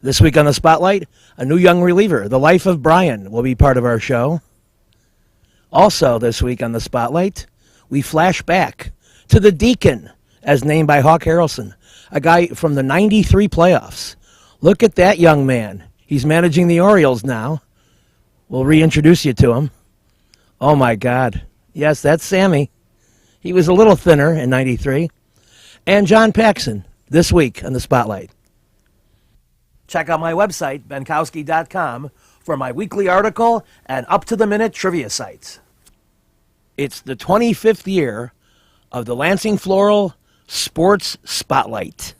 This week on the Spotlight, a new young reliever, The Life of Brian, will be part of our show. Also this week on the Spotlight, we flash back to the Deacon, as named by Hawk Harrelson, a guy from the 93 playoffs. Look at that young man. He's managing the Orioles now. We'll reintroduce you to him. Oh, my God. Yes, that's Sammy. He was a little thinner in 93. And John Paxson, this week on the Spotlight. Check out my website, benkowski.com, for my weekly article and up-to-the-minute trivia sites. It's the 25th year of the Lansing Floral Sports Spotlight.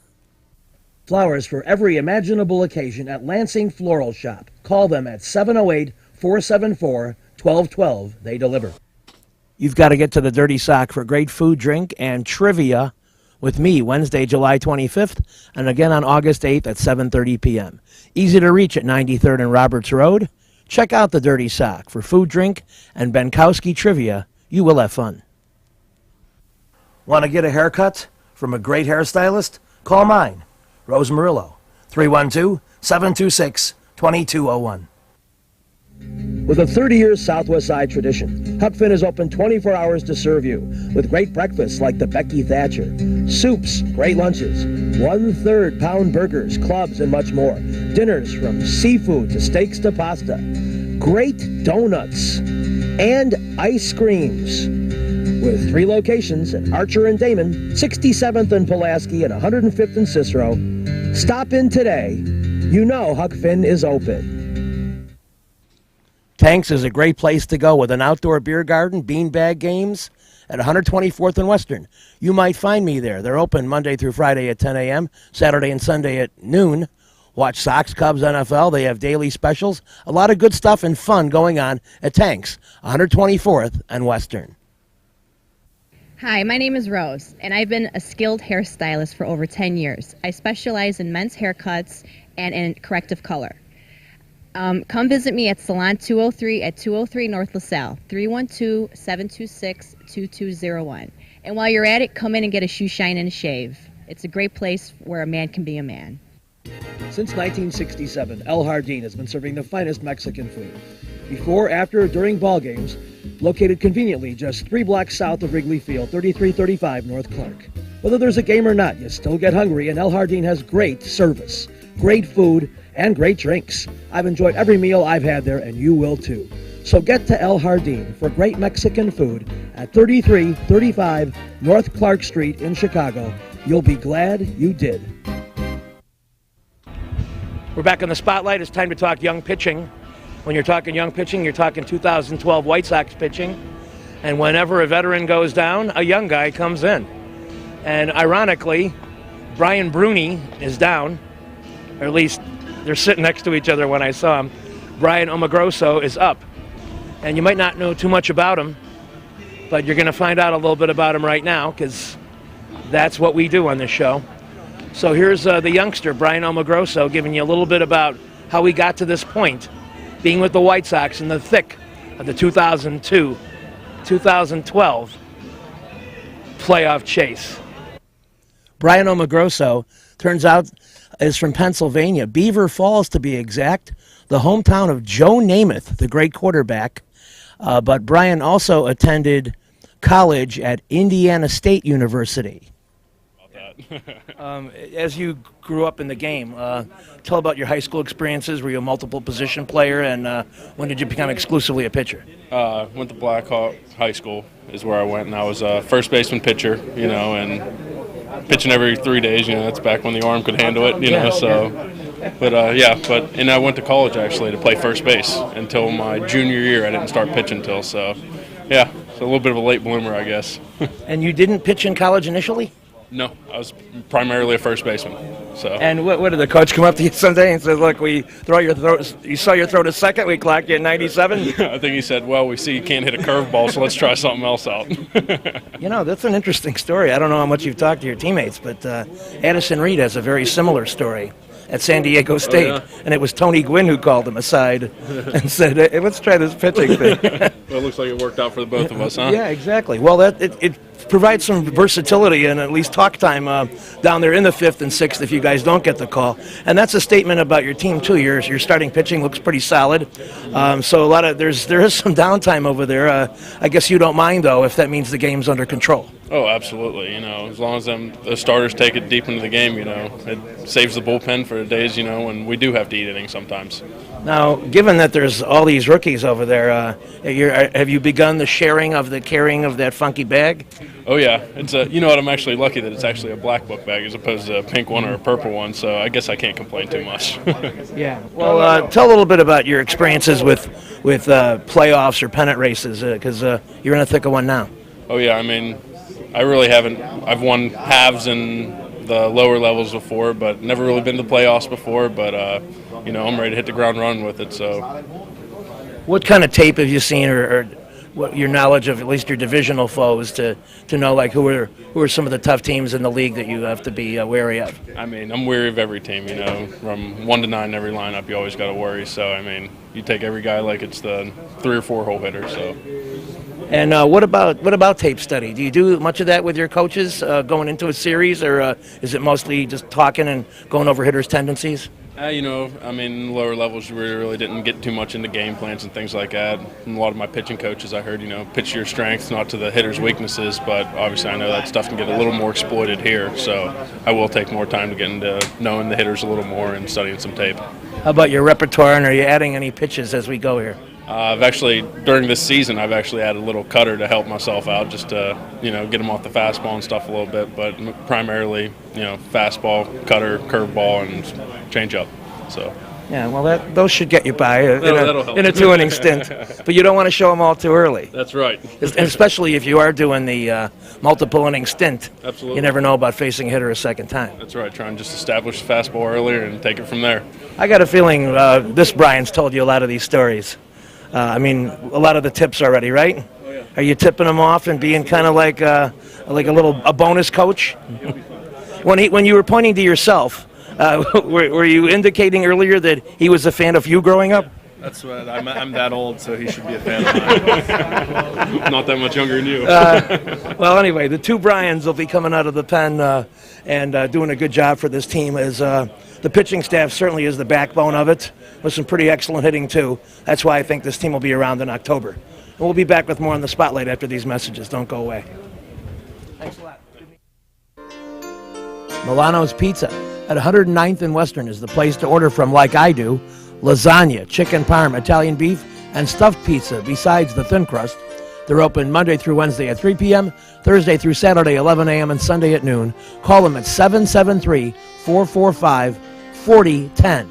Flowers for every imaginable occasion at Lansing Floral Shop. Call them at 708-474-1212. They deliver. You've got to get to the Dirty Sock for great food, drink, and trivia with me Wednesday, July 25th, and again on August 8th at 7:30 p.m. Easy to reach at 93rd and Roberts Road. Check out the Dirty Sock for food, drink, and Benkowski trivia. You will have fun. Want to get a haircut from a great hairstylist? Call mine, Rose Murillo, 312-726-2201. With a 30-year Southwest Side tradition, Huck Finn is open 24 hours to serve you with great breakfasts like the Becky Thatcher, soups, great lunches, 1/3 pound burgers, clubs, and much more. Dinners from seafood to steaks to pasta, great donuts, and ice creams. With 3 locations at Archer and Damon, 67th and Pulaski, and 105th and Cicero. Stop in today. You know Huck Finn is open. Tanks is a great place to go with an outdoor beer garden, beanbag games at 124th and Western. You might find me there. They're open Monday through Friday at 10 a.m., Saturday and Sunday at noon. Watch Sox, Cubs, NFL. They have daily specials. A lot of good stuff and fun going on at Tanks, 124th and Western. Hi, my name is Rose, and I've been a skilled hairstylist for over 10 years. I specialize in men's haircuts and in corrective color. Come visit me at Salon 203 at 203 North LaSalle, 312-726-2201. And while you're at it, come in and get a shoe shine and a shave. It's a great place where a man can be a man. Since 1967, El Jardín has been serving the finest Mexican food. Before, after, or during ball games, located conveniently just 3 blocks south of Wrigley Field, 3335 North Clark. Whether there's a game or not, you still get hungry, and El Jardín has great service, great food, and great drinks. I've enjoyed every meal I've had there, and you will too. So get to El Jardín for great Mexican food at 3335 North Clark Street in Chicago. You'll be glad you did. We're back on the Spotlight. It's time to talk young pitching. When you're talking young pitching, you're talking 2012 White Sox pitching. And whenever a veteran goes down, a young guy comes in. And ironically, Brian Bruni is down, or at least they're sitting next to each other when I saw him. Brian Omogroso is up. And you might not know too much about him, but you're going to find out a little bit about him right now, because that's what we do on this show. So here's the youngster, Brian Omogroso, giving you a little bit about how we got to this point, being with the White Sox in the thick of the 2002-2012 playoff chase. Brian Omogroso, turns out, is from Pennsylvania, Beaver Falls to be exact, the hometown of Joe Namath, the great quarterback. But Brian also attended college at Indiana State University. As you grew up in the game, tell about your high school experiences. Were you a multiple position player, and when did you become exclusively a pitcher? Went to Blackhawk High School is where I went, and I was a first baseman pitcher, and pitching every 3 days, that's back when the arm could handle it, so. But and I went to college actually to play first base until my junior year. I didn't start pitching until, so a little bit of a late bloomer, I guess. And you didn't pitch in college initially? No, I was primarily a first baseman. So. And what did the coach come up to you someday and say, "Look, you saw your throw to second, we clocked you at 97"? I think he said, "Well, we see you can't hit a curveball, so let's try something else out." That's an interesting story. I don't know how much you've talked to your teammates, but Addison Reed has a very similar story at San Diego State, and it was Tony Gwynn who called him aside and said, "Hey, let's try this pitching thing." Well, it looks like it worked out for the both of us, huh? Yeah, exactly. Well, it provide some versatility and at least talk time down there in the 5th and 6th if you guys don't get the call. And that's a statement about your team too. Your starting pitching looks pretty solid. So there is some downtime over there. I guess you don't mind though if that means the game's under control. Oh, absolutely. As long as the starters take it deep into the game, it saves the bullpen for the days, when we do have to eat innings sometimes. Now, given that there's all these rookies over there, have you begun the sharing of the carrying of that funky bag? Oh yeah, it's what, I'm actually lucky that it's actually a black book bag as opposed to a pink one or a purple one. So I guess I can't complain too much. Yeah. Well, tell a little bit about your experiences with playoffs or pennant races, because you're in the thick of one now. Oh yeah, I really haven't. I've won halves in the lower levels before, but never really been to the playoffs before. But I'm ready to hit the ground running with it. So, what kind of tape have you seen, or what your knowledge of at least your divisional foes to know like who are some of the tough teams in the league that you have to be wary of? I'm wary of every team. From 1 to 9 every lineup, you always got to worry. So you take every guy like it's the 3 or 4 hole hitter. So. And what about tape study? Do you do much of that with your coaches going into a series, or is it mostly just talking and going over hitters' tendencies? In lower levels, we really didn't get too much into game plans and things like that. From a lot of my pitching coaches, I heard, pitch to your strengths, not to the hitter's weaknesses. But obviously, I know that stuff can get a little more exploited here. So I will take more time to get into knowing the hitters a little more and studying some tape. How about your repertoire, and are you adding any pitches as we go here? During this season, I've actually added a little cutter to help myself out, just to, get them off the fastball and stuff a little bit. But primarily, fastball, cutter, curveball, and changeup. So. Yeah, well, those should get you by in a 2-inning stint. But you don't want to show them all too early. That's right. And especially if you are doing the multiple inning stint. Absolutely. You never know about facing a hitter a second time. That's right. Try and just establish the fastball earlier and take it from there. I got a feeling this Brian's told you a lot of these stories. A lot of the tips already, right? Oh, yeah. Are you tipping them off and being kind of like a bonus coach? When you were pointing to yourself, were you indicating earlier that he was a fan of you growing up? That's what I'm that old, so he should be a fan of mine. Not that much younger than you. Well, anyway, the 2 Bryans will be coming out of the pen and doing a good job for this team. As the pitching staff certainly is the backbone of it, with some pretty excellent hitting too. That's why I think this team will be around in October. And we'll be back with more on the Spotlight after these messages. Don't go away. Thanks a lot. Milano's Pizza at 109th and Western is the place to order from, like I do. Lasagna, chicken parm, Italian beef, and stuffed pizza besides the thin crust. They're open Monday through Wednesday at 3 p.m., Thursday through Saturday 11 a.m., and Sunday at noon. Call them at 773-445-4010.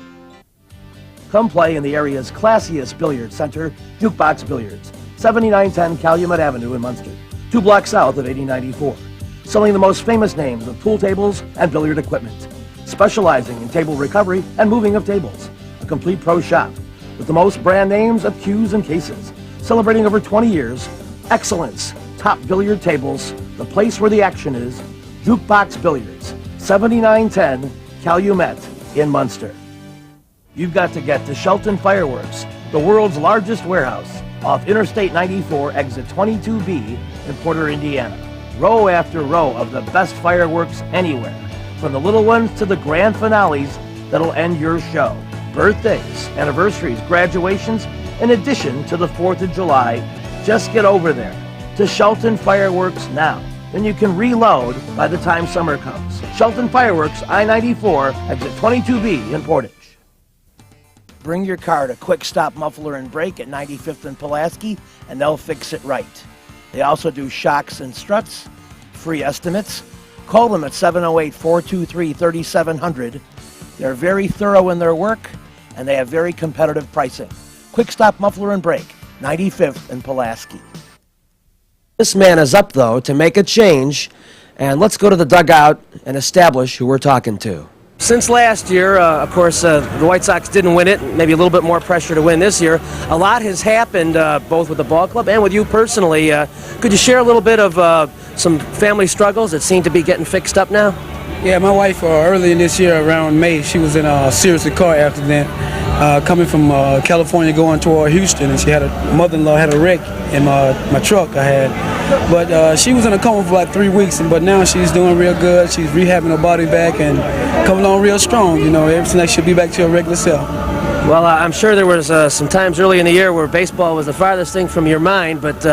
Come play in the area's classiest billiard center, Jukebox Billiards, 7910 Calumet Avenue in Munster, 2 blocks south of 8094. Selling the most famous names of pool tables and billiard equipment. Specializing in table recovery and moving of tables. A complete pro shop with the most brand names of cues and cases. Celebrating over 20 years. Excellence. Top billiard tables. The place where the action is. Jukebox Billiards. 7910 Calumet in Munster. You've got to get to Shelton Fireworks, the world's largest warehouse, off Interstate 94, exit 22B in Porter, Indiana. Row after row of the best fireworks anywhere. From the little ones to the grand finales that'll end your show. Birthdays, anniversaries, graduations, in addition to the 4th of July. Just get over there to Shelton Fireworks now. Then you can reload by the time summer comes. Shelton Fireworks, I-94, exit 22B in Portage. Bring your car to Quick Stop Muffler and Brake at 95th and Pulaski, and they'll fix it right. They also do shocks and struts, free estimates. Call them at 708-423-3700. They're very thorough in their work, and they have very competitive pricing. Quick Stop Muffler and Brake, 95th and Pulaski. This man is up, though, to make a change, and let's go to the dugout and establish who we're talking to. Since last year, of course, the White Sox didn't win it. Maybe a little bit more pressure to win this year. A lot has happened, both with the ball club and with you personally. Could you share a little bit of some family struggles that seem to be getting fixed up now? Yeah, my wife earlier this year around May, she was in a serious car accident coming from California going toward Houston, and she had a mother-in-law had a wreck in my truck I had. But she was in a coma for like 3 weeks, but now she's doing real good. She's rehabbing her body back and coming on real strong. You know, everything like she'll be back to her regular self. Well, I'm sure there was some times early in the year where baseball was the farthest thing from your mind, but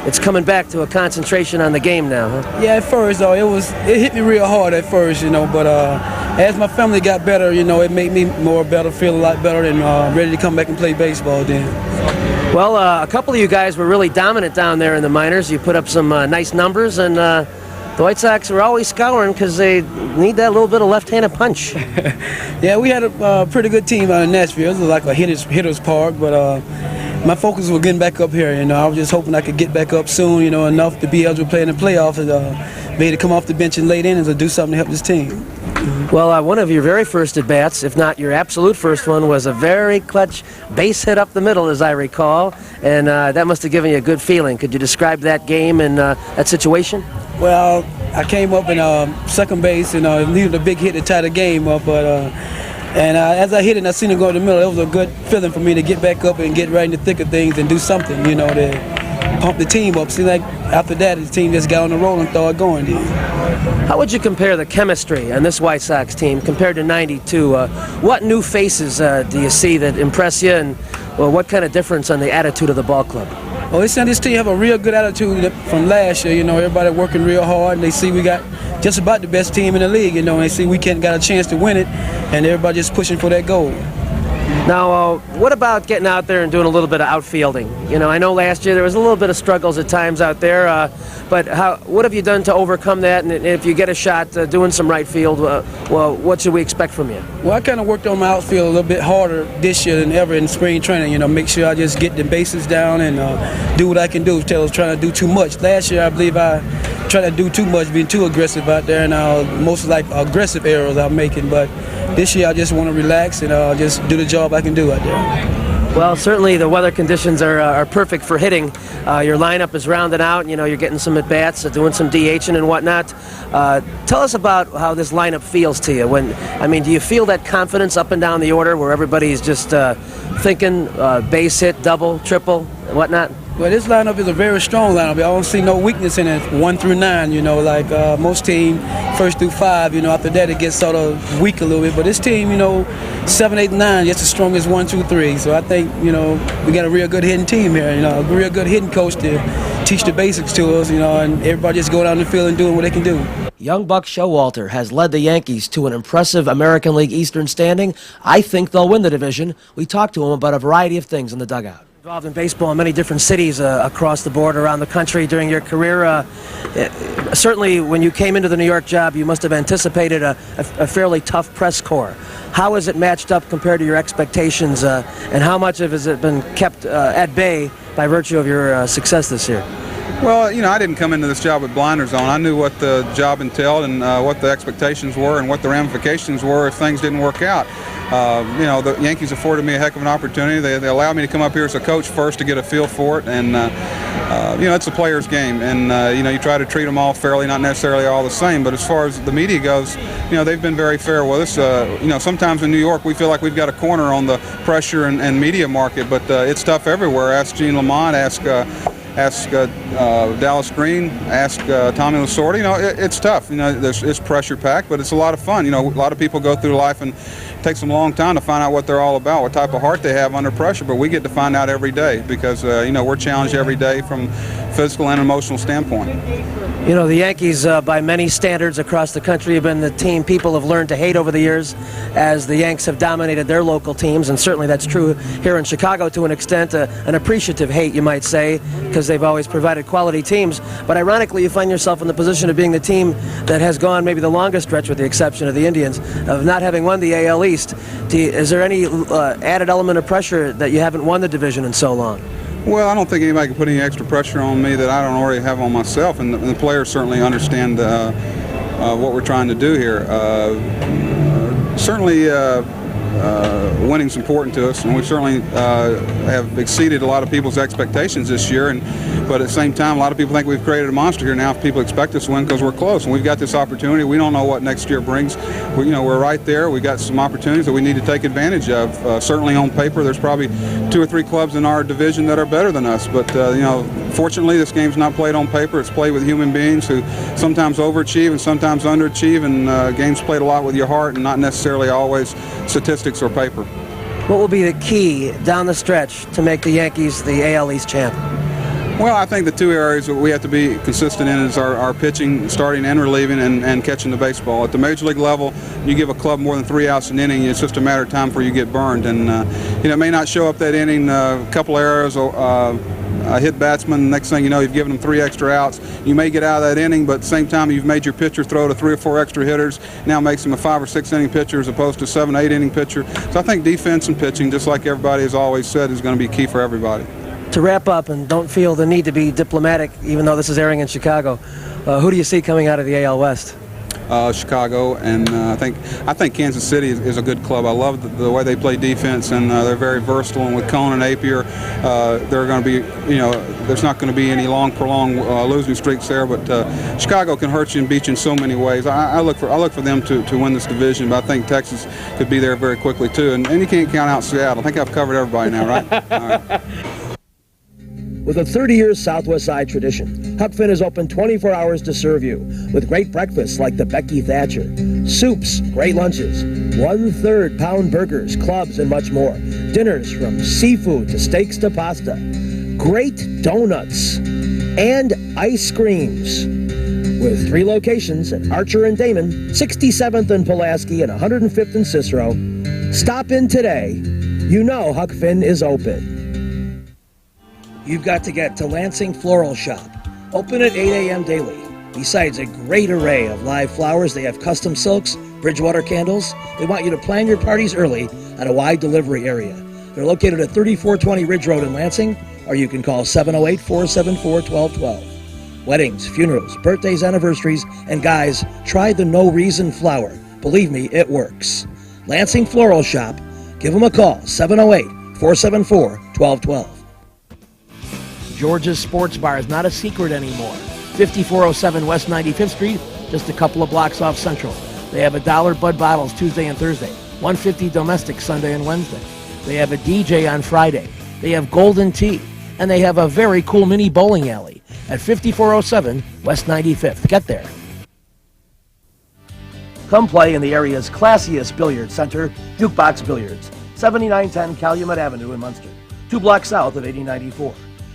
it's coming back to a concentration on the game now, huh? Yeah, at first though, it hit me real hard at first, you know. But as my family got better, you know, it made me feel a lot better, and ready to come back and play baseball then. Well, a couple of you guys were really dominant down there in the minors. You put up some nice numbers, and the White Sox were always scouring because they need that little bit of left-handed punch. Yeah, we had a pretty good team out in Nashville. It was like a hitter's park, but my focus was getting back up here. You know, I was just hoping I could get back up soon, you know, enough to be able to play in the playoffs and be able to come off the bench in late innings and do something to help this team. Well, one of your very first at-bats, if not your absolute first one, was a very clutch base hit up the middle, as I recall, and that must have given you a good feeling. Could you describe that game and that situation? Well, I came up in second base and needed a big hit to tie the game up, but as I hit it and I seen it go in the middle, it was a good feeling for me to get back up and get right in the thick of things and do something, you know, to pump the team up. Seemed like after that, the team just got on the roll and started going then. How would you compare the chemistry on this White Sox team compared to '92? What new faces do you see that impress you, and what kind of difference on the attitude of the ball club? Well, this team have a real good attitude from last year. You know, everybody working real hard, and they see we got just about the best team in the league. You know, and they see we got a chance to win it, and everybody just pushing for that goal. Now, what about getting out there and doing a little bit of outfielding? You know, I know last year there was a little bit of struggles at times out there, but what have you done to overcome that? And if you get a shot doing some right field, well, what should we expect from you? Well, I kind of worked on my outfield a little bit harder this year than ever in spring training. You know, make sure I just get the bases down and do what I can do instead of trying to do too much. Last year, I believe I tried to do too much, being too aggressive out there, and most like aggressive errors I'm making. But this year, I just want to relax and just do the job I can do out there. Well, certainly the weather conditions are perfect for hitting. Your lineup is rounded out. You know, you're getting some at-bats, doing some DHing and whatnot. Tell us about how this lineup feels to you. Do you feel that confidence up and down the order where everybody's just thinking base hit, double, triple, whatnot? Well, this lineup is a very strong lineup. I don't see no weakness in it, 1 through 9, you know, like most teams, 1st through 5, you know, after that it gets sort of weak a little bit. But this team, you know, 7, 8, 9, it's the strongest 1, 2, 3. So I think, you know, we got a real good hitting team here, you know, a real good hitting coach to teach the basics to us, you know, and everybody just go down the field and doing what they can do. Young Buck Showalter has led the Yankees to an impressive American League Eastern standing. I think they'll win the division. We talked to him about a variety of things in the dugout. Involved in baseball in many different cities across the board around the country during your career. Certainly when you came into the New York job, you must have anticipated a fairly tough press corps. How has it matched up compared to your expectations, and how much of it has it been kept at bay by virtue of your success this year? Well, you know, I didn't come into this job with blinders on. I knew what the job entailed and what the expectations were and what the ramifications were if things didn't work out. You know, the Yankees afforded me a heck of an opportunity. They allowed me to come up here as a coach first to get a feel for it, and you know, it's a player's game, and you know, you try to treat them all fairly, not necessarily all the same. But as far as the media goes, you know, they've been very fair with us. You know, sometimes in New York we feel like we've got a corner on the pressure and media market, but it's tough everywhere. Ask Gene Lamont, ask Dallas Green, ask Tommy Lasorda. You know, it's tough. You know, it's pressure packed, but it's a lot of fun. You know, a lot of people go through life and it takes them a long time to find out what they're all about, what type of heart they have under pressure. But we get to find out every day because you know, we're challenged every day from physical and emotional standpoint. You know, the Yankees, by many standards across the country, have been the team people have learned to hate over the years as the Yanks have dominated their local teams, and certainly that's true here in Chicago to an extent, an appreciative hate, you might say, because they've always provided quality teams. But ironically, you find yourself in the position of being the team that has gone maybe the longest stretch, with the exception of the Indians, of not having won the AL East. Is there any added element of pressure that you haven't won the division in so long? Well, I don't think anybody can put any extra pressure on me that I don't already have on myself, and the players certainly understand what we're trying to do here. Certainly, winning's important to us, and we certainly have exceeded a lot of people's expectations this year. But at the same time, a lot of people think we've created a monster here now. If people expect us to win because we're close, and we've got this opportunity. We don't know what next year brings. We're right there. We've got some opportunities that we need to take advantage of. Certainly on paper, there's probably 2 or 3 clubs in our division that are better than us. But fortunately, this game's not played on paper. It's played with human beings who sometimes overachieve and sometimes underachieve, and games played a lot with your heart and not necessarily always statistics or paper. What will be the key down the stretch to make the Yankees the AL East champ? Well, I think the 2 areas that we have to be consistent in is our pitching, starting and relieving, and catching the baseball. At the major league level, you give a club more than 3 outs an inning, it's just a matter of time before you get burned. And it may not show up that inning. A couple errors, a hit batsman. Next thing you know, you've given them 3 extra outs. You may get out of that inning, but at the same time, you've made your pitcher throw to 3 or 4 extra hitters. Now makes him a 5 or 6 inning pitcher as opposed to 7, 8 inning pitcher. So I think defense and pitching, just like everybody has always said, is going to be key for everybody. To wrap up, and don't feel the need to be diplomatic, even though this is airing in Chicago, who do you see coming out of the AL West? Chicago, and I think Kansas City is a good club. I love the way they play defense, and they're very versatile. And with Cone and Apier, they're going to be, there's not going to be any prolonged losing streaks there. But Chicago can hurt you and beat you in so many ways. I look for them to win this division, but I think Texas could be there very quickly too. And you can't count out Seattle. I think I've covered everybody now, right? All right. With a 30-year Southwest Side tradition, Huck Finn is open 24 hours to serve you with great breakfasts like the Becky Thatcher, soups, great lunches, 1/3 pound burgers, clubs, and much more. Dinners from seafood to steaks to pasta, great donuts, and ice creams. With 3 locations at Archer and Damon, 67th and Pulaski, and 105th and Cicero. Stop in today. You know Huck Finn is open. You've got to get to Lansing Floral Shop. Open at 8 a.m. daily. Besides a great array of live flowers, they have custom silks, Bridgewater candles. They want you to plan your parties early at a wide delivery area. They're located at 3420 Ridge Road in Lansing, or you can call 708-474-1212. Weddings, funerals, birthdays, anniversaries, and guys, try the No Reason flower. Believe me, it works. Lansing Floral Shop. Give them a call, 708-474-1212. George's Sports Bar is not a secret anymore. 5407 West 95th Street, just a couple of blocks off Central. They have $1 Bud bottles Tuesday and Thursday, $1.50 domestic Sunday and Wednesday. They have a DJ on Friday. They have golden tea, and they have a very cool mini bowling alley at 5407 West 95th. Get there. Come play in the area's classiest billiard center, Jukebox Billiards, 7910 Calumet Avenue in Munster, 2 blocks south of 8094.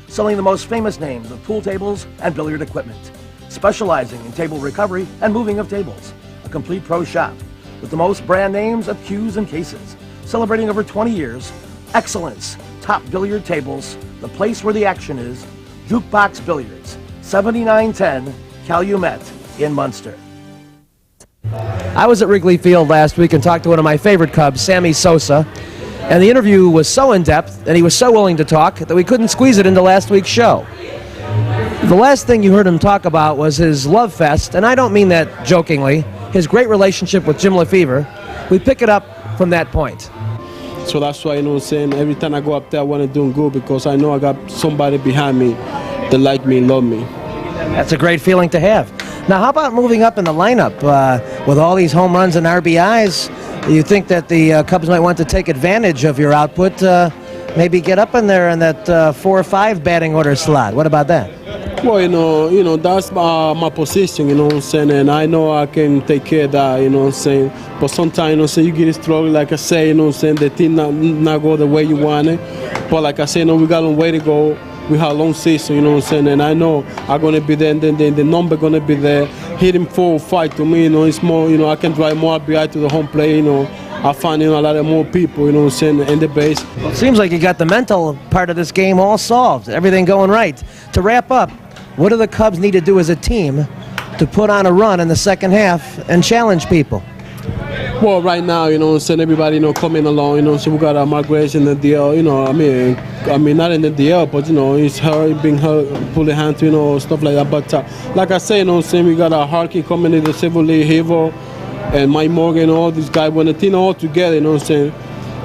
Selling the most famous names of pool tables and billiard equipment, specializing in table recovery and moving of tables. A complete pro shop with the most brand names of cues and cases. Celebrating over 20 years, excellence, top billiard tables, the place where the action is, Jukebox Billiards, 7910 Calumet in Munster. I was at Wrigley Field last week and talked to one of my favorite Cubs, Sammy Sosa. And the interview was so in-depth, and he was so willing to talk, that we couldn't squeeze it into last week's show. The last thing you heard him talk about was his love fest, and I don't mean that jokingly, his great relationship with Jim Lefevre. We pick it up from that point. So that's why, every time I go up there, I want to do good because I know I got somebody behind me that like me and love me. That's a great feeling to have. Now, how about moving up in the lineup? With all these home runs and RBIs, you think that the Cubs might want to take advantage of your output, maybe get up in there in that 4 or 5 batting order slot. What about that? Well, that's my position, and I know I can take care of that, But sometimes, you get struggle, like I say, the team not go the way you want it. But like I say, we got a long way to go. We have a long season, and I know I'm going to be there, and then the number going to be there. Hitting 4 or 5 to me, it's more, I can drive more RBI to the home plate, I find, a lot of more people, in the base. Well, it seems like you got the mental part of this game all solved, everything going right. To wrap up, what do the Cubs need to do as a team to put on a run in the second half and challenge people? Well, right now, everybody, coming along, so we got Mark Grace in the DL, I mean, not in the DL, but, he's hurt, being hurt, pulling hands, stuff like that. But like I say, we got Harkey coming in the Civil League, Hivo, and Mike Morgan, all these guys, when the team all together,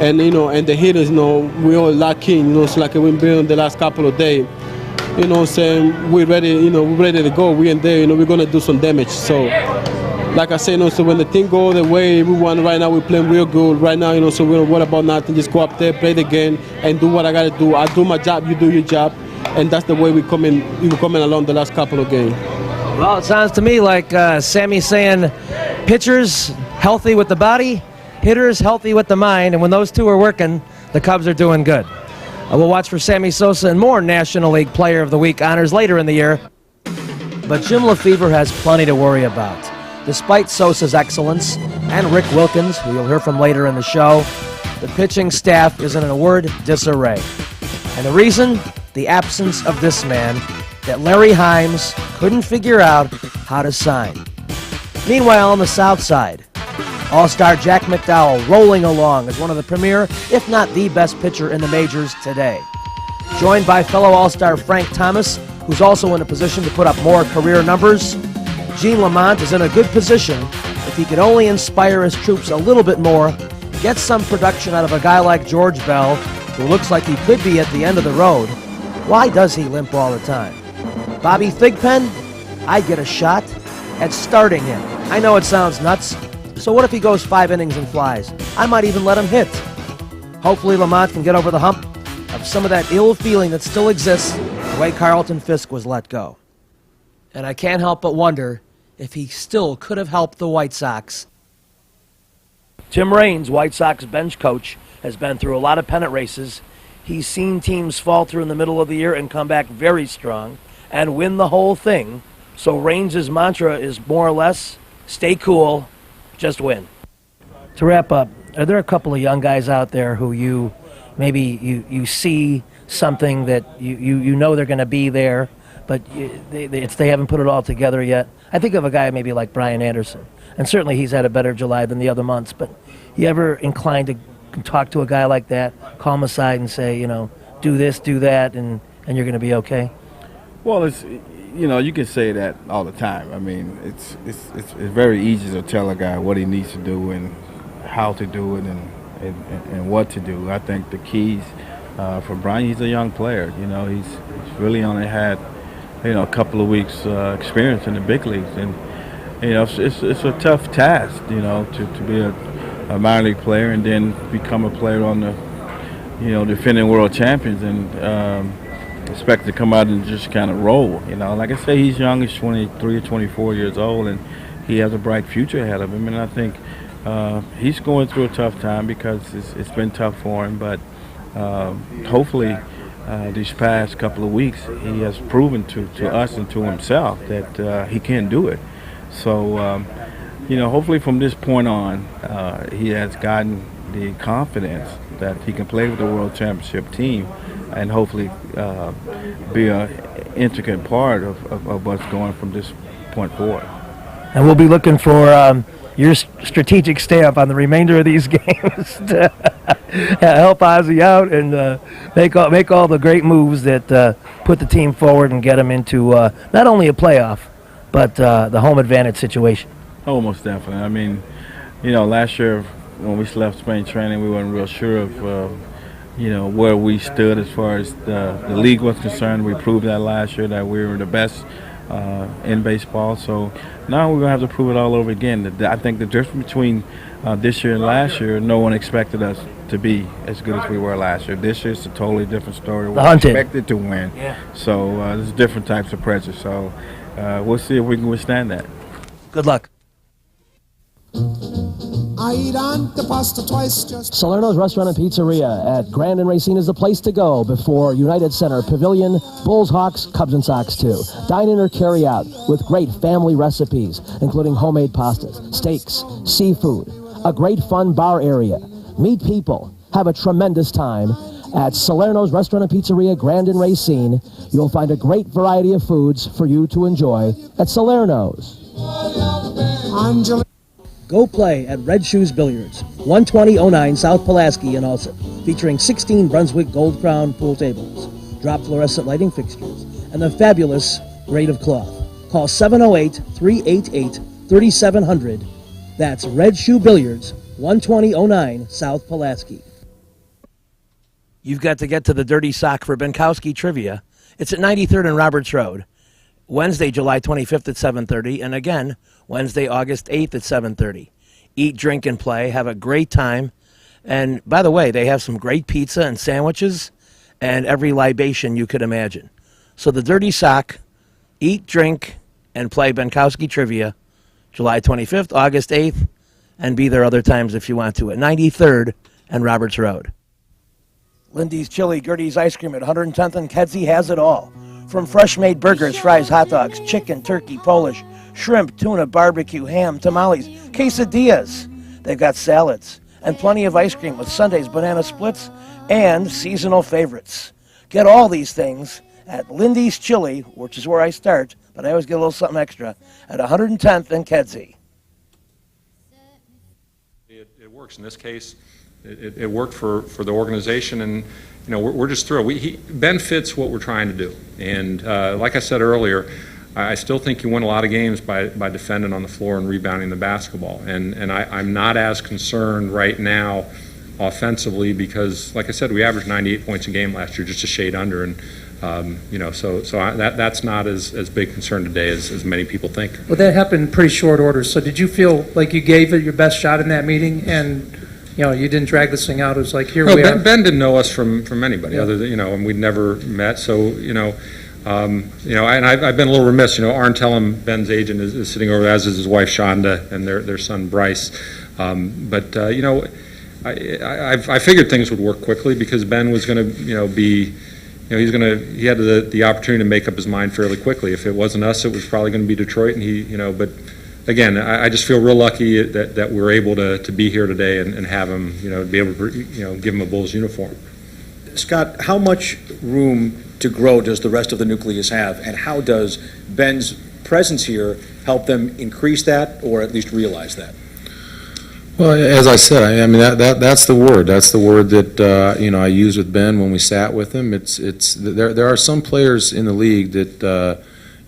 and and the hitters, we all lock in, so like we've been the last couple of days. Saying we're ready, we're ready to go. We're in there, we're gonna do some damage. So, like I said, so when the thing go the way we want right now, we're playing real good right now, so we don't worry about nothing. Just go up there, play the game, and do what I gotta do. I do my job, you do your job, and that's the way we're coming along the last couple of games. Well, it sounds to me like Sammy's saying pitchers healthy with the body, hitters healthy with the mind, and when those two are working, the Cubs are doing good. We'll watch for Sammy Sosa and more National League Player of the Week honors later in the year. But Jim Lefebvre has plenty to worry about. Despite Sosa's excellence and Rick Wilkins, who you'll hear from later in the show, the pitching staff is in a word disarray. And the reason? The absence of this man that Larry Himes couldn't figure out how to sign. Meanwhile, on the south side, All-Star Jack McDowell rolling along as one of the premier, if not the best pitcher in the majors today. Joined by fellow All-Star Frank Thomas, who's also in a position to put up more career numbers, Gene Lamont is in a good position if he could only inspire his troops a little bit more, get some production out of a guy like George Bell, who looks like he could be at the end of the road. Why does he limp all the time? Bobby Thigpen, I'd get a shot at starting him. I know it sounds nuts, so what if he goes 5 innings and flies? I might even let him hit. Hopefully Lamont can get over the hump of some of that ill feeling that still exists the way Carlton Fisk was let go. And I can't help but wonder if he still could have helped the White Sox. Tim Raines, White Sox bench coach, has been through a lot of pennant races. He's seen teams fall through in the middle of the year and come back very strong and win the whole thing. So Raines' mantra is more or less, stay cool, just win. To wrap up, are there a couple of young guys out there who you see something that you know they're going to be there, but they haven't put it all together yet? I think of a guy maybe like Brian Anderson, and certainly he's had a better July than the other months, but you ever inclined to talk to a guy like that, call him aside and say, do this, do that, and you're going to be okay? Well, it's you can say that all the time. I mean, it's very easy to tell a guy what he needs to do and how to do it and what to do. I think the keys for Brian, he's a young player. He's really only had a couple of weeks experience in the big leagues, and it's a tough task to be a minor league player and then become a player on the defending world champions and expect to come out and just kind of roll. Like I say, he's young. He's 23 or 24 years old, and he has a bright future ahead of him. And I think he's going through a tough time because it's been tough for him. But hopefully, these past couple of weeks, he has proven to us and to himself that he can do it. So, hopefully from this point on, he has gotten the confidence that he can play with the World Championship team and hopefully be an intricate part of what's going from this point forward. And we'll be looking for your strategic stamp on the remainder of these games to help Ozzie out and make all the great moves that put the team forward and get them into not only a playoff, but the home advantage situation. Oh, most definitely. I mean, last year when we left spring training, we weren't real sure of where we stood as far as the league was concerned. We proved that last year that we were the best in baseball. So now we're going to have to prove it all over again. I think the difference between this year and last year, no one expected us to be as good as we were last year. This year's a totally different story. We're expected to win. Yeah. So there's different types of pressure. So we'll see if we can withstand that. Good luck. I eat antipasta twice just... Salerno's Restaurant and Pizzeria at Grand and Racine is the place to go before United Center Pavilion, Bulls, Hawks, Cubs, and Sox too. Dine in or carry out with great family recipes, including homemade pastas, steaks, seafood, a great fun bar area. Meet people, have a tremendous time. At Salerno's Restaurant and Pizzeria, Grand and Racine, you'll find a great variety of foods for you to enjoy at Salerno's. Angela. Go play at Red Shoes Billiards, 12009 South Pulaski in Ulster, featuring 16 Brunswick Gold Crown pool tables, drop fluorescent lighting fixtures, and the fabulous grade of cloth. Call 708-388-3700. That's Red Shoe Billiards, 12009 South Pulaski. You've got to get to the Dirty Sock for Benkowski Trivia. It's at 93rd and Roberts Road. Wednesday, July 25th at 7:30, and again, Wednesday, August 8th at 7:30. Eat, drink, and play. Have a great time. And by the way, they have some great pizza and sandwiches and every libation you could imagine. So the Dirty Sock, eat, drink, and play Benkowski Trivia, July 25th, August 8th, and be there other times if you want to, at 93rd and Roberts Road. Lindy's Chili, Gertie's Ice Cream at 110th and Kedzie has it all. From fresh-made burgers, fries, hot dogs, chicken, turkey, Polish, shrimp, tuna, barbecue, ham, tamales, quesadillas. They've got salads and plenty of ice cream with sundaes, banana splits, and seasonal favorites. Get all these things at Lindy's Chili, which is where I start, but I always get a little something extra, at 110th and Kedzie. It works. In this case, it worked for the organization, and you know we're just thrilled. Ben fits what we're trying to do, and like I said earlier, I still think you win a lot of games by defending on the floor and rebounding the basketball. And I'm not as concerned right now offensively because, like I said, we averaged 98 points a game last year, just a shade under, and you know, so that's not as big concern today as many people think. Well, that happened in pretty short order. So did you feel like you gave it your best shot in that meeting, and you know you didn't drag this thing out? It was like, here we are. Ben didn't know us from anybody other than, you know, and we'd never met. So you know, and I've been a little remiss. You know, Arn Tellem, Ben's agent, is sitting over, as is his wife Shonda and their son Bryce. But you know, I figured things would work quickly because Ben was going to, you know, be. You know, he had the opportunity to make up his mind fairly quickly. If it wasn't us, it was probably going to be Detroit, and he, you know, but again, I just feel real lucky that we're able to be here today and have him, you know, be able to, you know, give him a Bulls uniform. Scott, how much room to grow does the rest of the nucleus have, and how does Ben's presence here help them increase that or at least realize that? Well, as I said, I mean that's the word. That's the word that you know I used with Ben when we sat with him. There are some players in the league that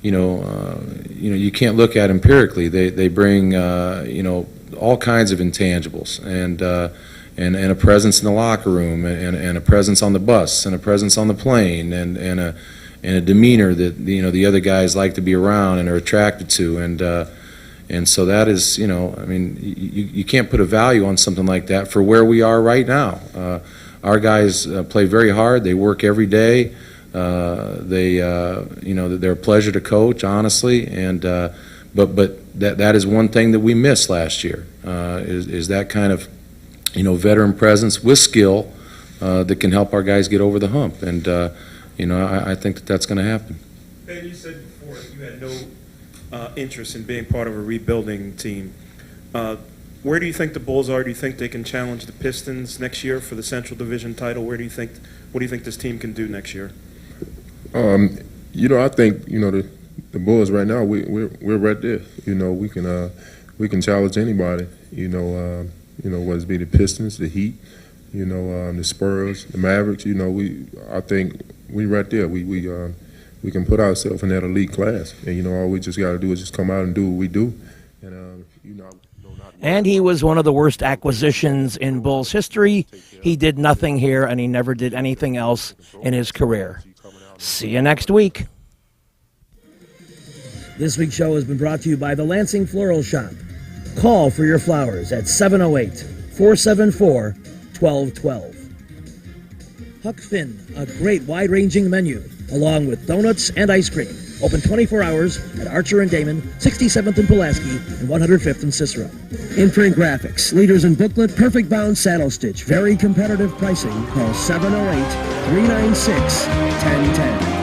you know you can't look at empirically. They bring you know all kinds of intangibles and a presence in the locker room and a presence on the bus and a presence on the plane and a demeanor that, you know, the other guys like to be around and are attracted to, and so that is, you know, I mean, you can't put a value on something like that for where we are right now. Our guys play very hard. They work every day. You know, they're a pleasure to coach, honestly. And but that is one thing that we missed last year is that kind of, you know, veteran presence with skill that can help our guys get over the hump. And you know, I think that's going to happen. Ben, you said before you had no interest in being part of a rebuilding team. Where do you think the Bulls are? Do you think they can challenge the Pistons next year for the Central Division title? What do you think this team can do next year? You know, I think, you know, the Bulls right now, we're right there. You know, we can challenge anybody. You know, whether it be the Pistons, the Heat, you know, the Spurs, the Mavericks. You know, I think we right there. We can put ourselves in that elite class, and you know, all we just got to do is just come out and do what we do, and you know. And he was one of the worst acquisitions in Bulls history. He did nothing here, and he never did anything else in his career. See you next week. This week's show has been brought to you by the Lansing Floral Shop. Call for your flowers at 708-474-1212. Huck Finn, a great wide-ranging menu, along with donuts and ice cream. Open 24 hours at Archer and Damon, 67th and Pulaski, and 105th and Cicero. Imprint Graphics, leaders in booklet, perfect bound saddle stitch, very competitive pricing. Call 708-396-1010.